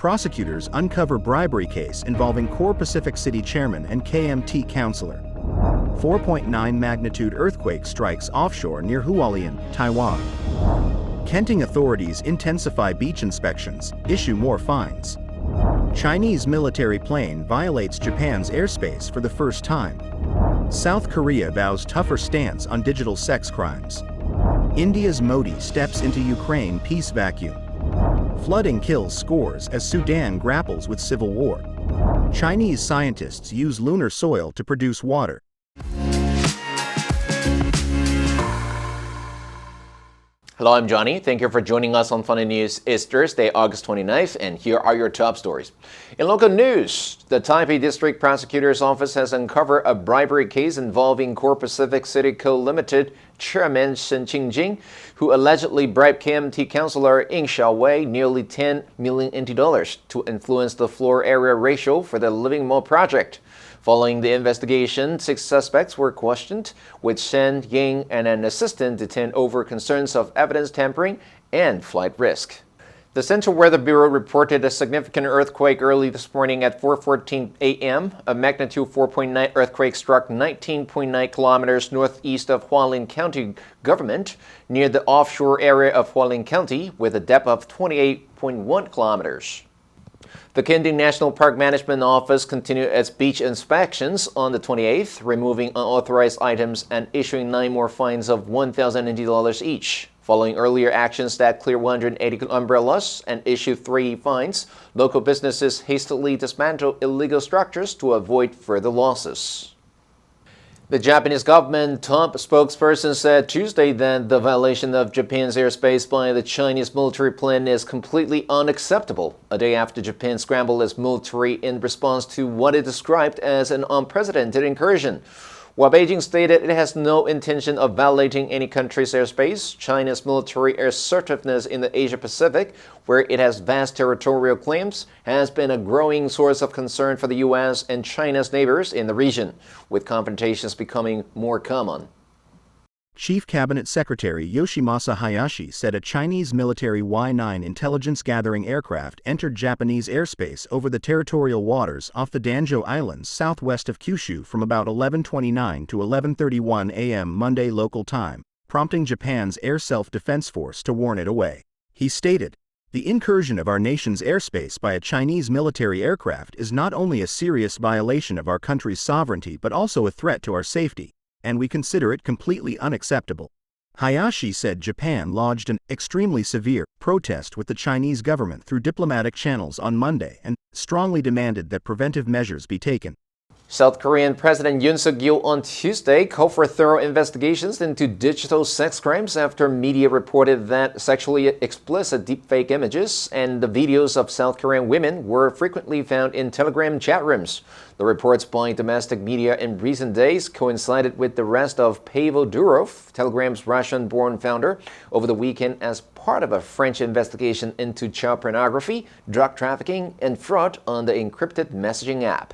prosecutors uncover bribery case involving Core Pacific City chairman and KMT councilor. 4.9 magnitude earthquake strikes offshore near Hualien, Taiwan. Kenting authorities intensify beach inspections, issue more fines. Chinese military plane violates Japan's airspace for the first time. South Korea vows tougher stance on digital sex crimes. India's Modi steps into Ukraine peace vacuum. Flooding kills scores as Sudan grapples with civil war. Chinese scientists use lunar soil to produce water. Hello, I'm Johnny. Thank you for joining us on Funday News. It's Thursday, August 29th, and here are your top stories. In local news, the Taipei District Prosecutor's Office has uncovered a bribery case involving Core Pacific City Co. Limited Chairman Shen Qingjing, who allegedly bribed KMT Councilor Ying Xiaowei nearly $10 million to influence the floor area ratio for the Living Mall project. Following the investigation, 6 suspects were questioned, with Shen, Ying, and an assistant detained over concerns of evidence tampering and flight risk. The Central Weather Bureau reported a significant earthquake early this morning at 4:14 a.m. A magnitude 4.9 earthquake struck 19.9 kilometers northeast of Hualien County government, near the offshore area of Hualien County, with a depth of 28.1 kilometers. The墾丁National Park Management Office continued its beach inspections on the 28th, removing unauthorized items and issuing 9 more fines of $1,000 each. Following earlier actions that cleared 180 umbrellas and issued 3 fines, local businesses hastily dismantled illegal structures to avoid further losses. The Japanese government top spokesperson said Tuesday that the violation of Japan's airspace by the Chinese military plane is completely unacceptable, a day after Japan scrambled its military in response to what it described as an unprecedented incursion. While Beijing stated it has no intention of violating any country's airspace, China's military assertiveness in the Asia-Pacific, where it has vast territorial claims, has been a growing source of concern for the U.S. and China's neighbors in the region, with confrontations becoming more common. Chief Cabinet Secretary Yoshimasa Hayashi said a Chinese military Y-9 intelligence-gathering aircraft entered Japanese airspace over the territorial waters off the Danjo Islands southwest of Kyushu from about 11:29 to 11:31 a.m. Monday local time, prompting Japan's Air Self-Defense Force to warn it away. He stated, "The incursion of our nation's airspace by a Chinese military aircraft is not only a serious violation of our country's sovereignty but also a threat to our safety, and we consider it completely unacceptable." Hayashi said Japan lodged an extremely severe protest with the Chinese government through diplomatic channels on Monday and strongly demanded that preventive measures be taken. South Korean President Yoon Suk-yeol on Tuesday called for thorough investigations into digital sex crimes after media reported that sexually explicit deepfake images and the videos of South Korean women were frequently found in Telegram chat rooms. The reports by domestic media in recent days coincided with the arrest of Pavel Durov, Telegram's Russian-born founder, over the weekend as part of a French investigation into child pornography, drug trafficking, and fraud on the encrypted messaging app.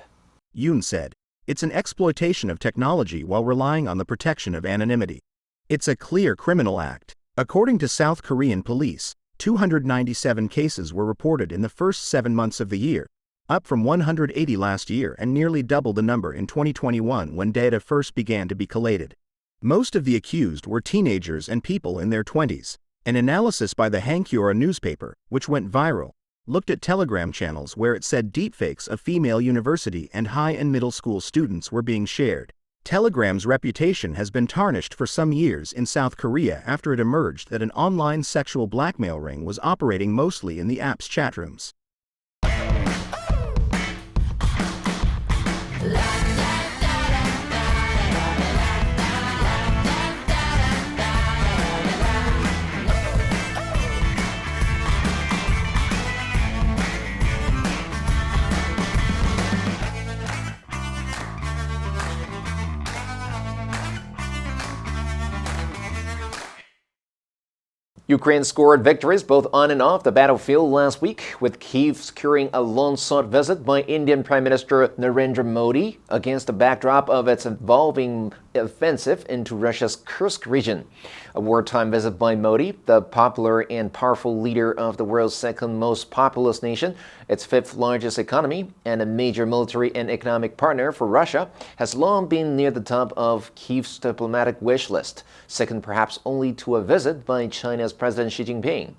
Yoon said, "It's an exploitation of technology while relying on the protection of anonymity. It's a clear criminal act." According to South Korean police, 297 cases were reported in the first 7 months of the year, up from 180 last year and nearly double the number in 2021 when data first began to be collated. Most of the accused were teenagers and people in their 20s. An analysis by the Hankyoreh newspaper, which went viral, looked at Telegram channels where it said deepfakes of female university and high and middle school students were being shared. Telegram's reputation has been tarnished for some years in South Korea after it emerged that an online sexual blackmail ring was operating mostly in the app's chat rooms. Ukraine scored victories both on and off the battlefield last week, with Kyiv securing a long-sought visit by Indian Prime Minister Narendra Modi against the backdrop of its evolving offensive into Russia's Kursk region. A wartime visit by Modi, the popular and powerful leader of the world's second most populous nation, its fifth largest economy, and a major military and economic partner for Russia, has long been near the top of Kyiv's diplomatic wish list, second perhaps only to a visit by China's President Xi Jinping.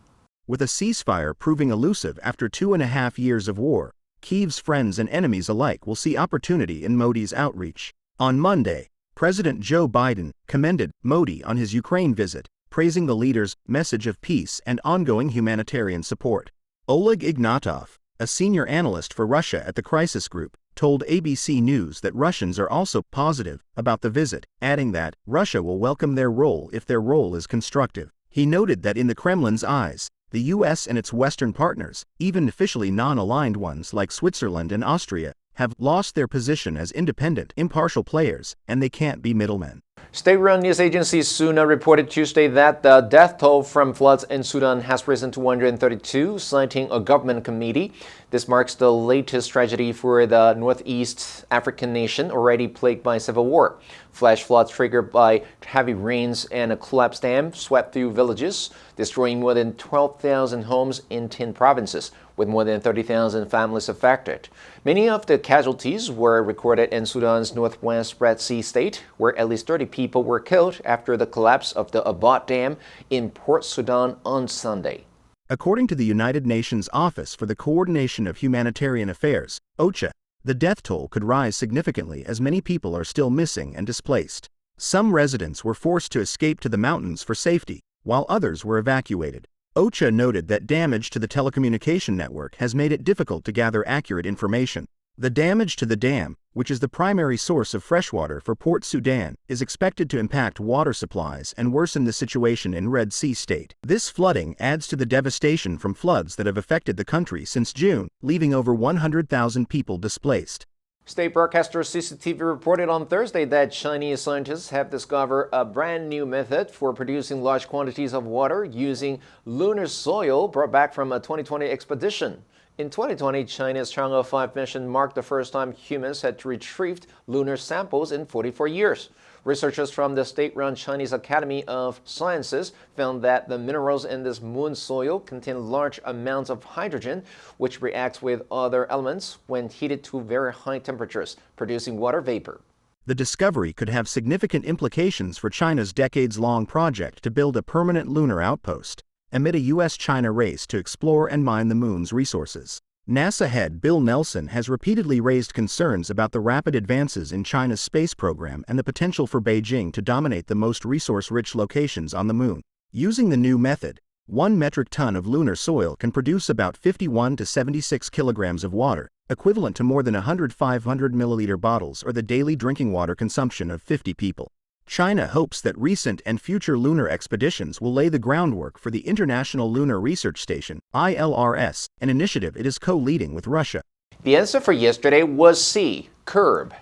With a ceasefire proving elusive after 2.5 years of war, Kyiv's friends and enemies alike will see opportunity in Modi's outreach. On Monday, President Joe Biden commended Modi on his Ukraine visit, praising the leader's message of peace and ongoing humanitarian support. Oleg Ignatov, a senior analyst for Russia at the Crisis Group, told ABC News that Russians are also positive about the visit, adding that Russia will welcome their role if their role is constructive. He noted that in the Kremlin's eyes, the U.S. and its Western partners, even officially non-aligned ones like Switzerland and Austria, have lost their position as independent, impartial players, and they can't be middlemen. State-run news agency Sudan reported Tuesday that the death toll from floods in Sudan has risen to 132, citing a government committee. This marks the latest tragedy for the Northeast African nation, already plagued by civil war. Flash floods triggered by heavy rains and a collapsed dam swept through villages, destroying more than 12,000 homes in 10 provinces, with more than 30,000 families affected. Many of the casualties were recorded in Sudan's northwest Red Sea state, where at least 30 people were killed after the collapse of the Abad Dam in Port Sudan on Sunday. According to the United Nations Office for the Coordination of Humanitarian Affairs, OCHA, the death toll could rise significantly as many people are still missing and displaced. Some residents were forced to escape to the mountains for safety, while others were evacuated. OCHA noted that damage to the telecommunication network has made it difficult to gather accurate information. The damage to the dam, which is the primary source of freshwater for Port Sudan, is expected to impact water supplies and worsen the situation in Red Sea state. This flooding adds to the devastation from floods that have affected the country since June, leaving over 100,000 people displaced. State broadcaster CCTV reported on Thursday that Chinese scientists have discovered a brand new method for producing large quantities of water using lunar soil brought back from a 2020 expedition. In 2020, China's Chang'e 5 mission marked the first time humans had retrieved lunar samples in 44 years. Researchers from the state-run Chinese Academy of Sciences found that the minerals in this moon soil contain large amounts of hydrogen, which reacts with other elements when heated to very high temperatures, producing water vapor. The discovery could have significant implications for China's decades-long project to build a permanent lunar outpost, amid a U.S.-China race to explore and mine the moon's resources. NASA head Bill Nelson has repeatedly raised concerns about the rapid advances in China's space program and the potential for Beijing to dominate the most resource-rich locations on the moon. Using the new method, 1 metric ton of lunar soil can produce about 51 to 76 kilograms of water, equivalent to more than 500 milliliter bottles or the daily drinking water consumption of 50 people. China hopes that recent and future lunar expeditions will lay the groundwork for the International Lunar Research Station, ILRS, an initiative it is co-leading with Russia. The answer for yesterday was C, curb.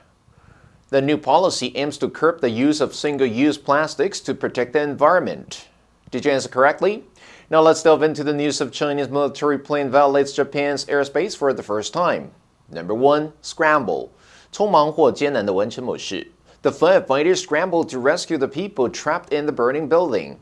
The new policy aims to curb the use of single-use plastics to protect the environment. Did you answer correctly? Now let's delve into the news of Chinese military plane violates Japan's airspace for the first time. Number 1, scramble. 匆忙或艰难的完成某事。The firefighters scrambled to rescue the people trapped in the burning building.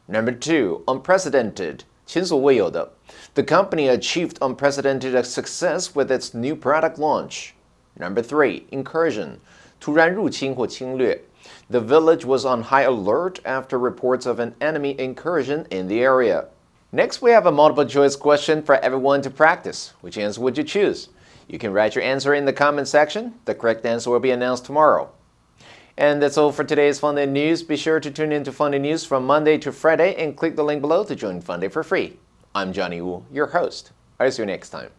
Number 2, unprecedented. 前所未有的. The company achieved unprecedented success with its new product launch. Number 3, incursion. 突然入侵或侵略. The village was on high alert after reports of an enemy incursion in the area. Next, we have a multiple choice question for everyone to practice. Which answer would you choose? You can write your answer in the comment section. The correct answer will be announced tomorrow. And that's all for today's Funday News. Be sure to tune in to Funday News from Monday to Friday and click the link below to join Funday for free. I'm Johnny Wu, your host. I'll see you next time.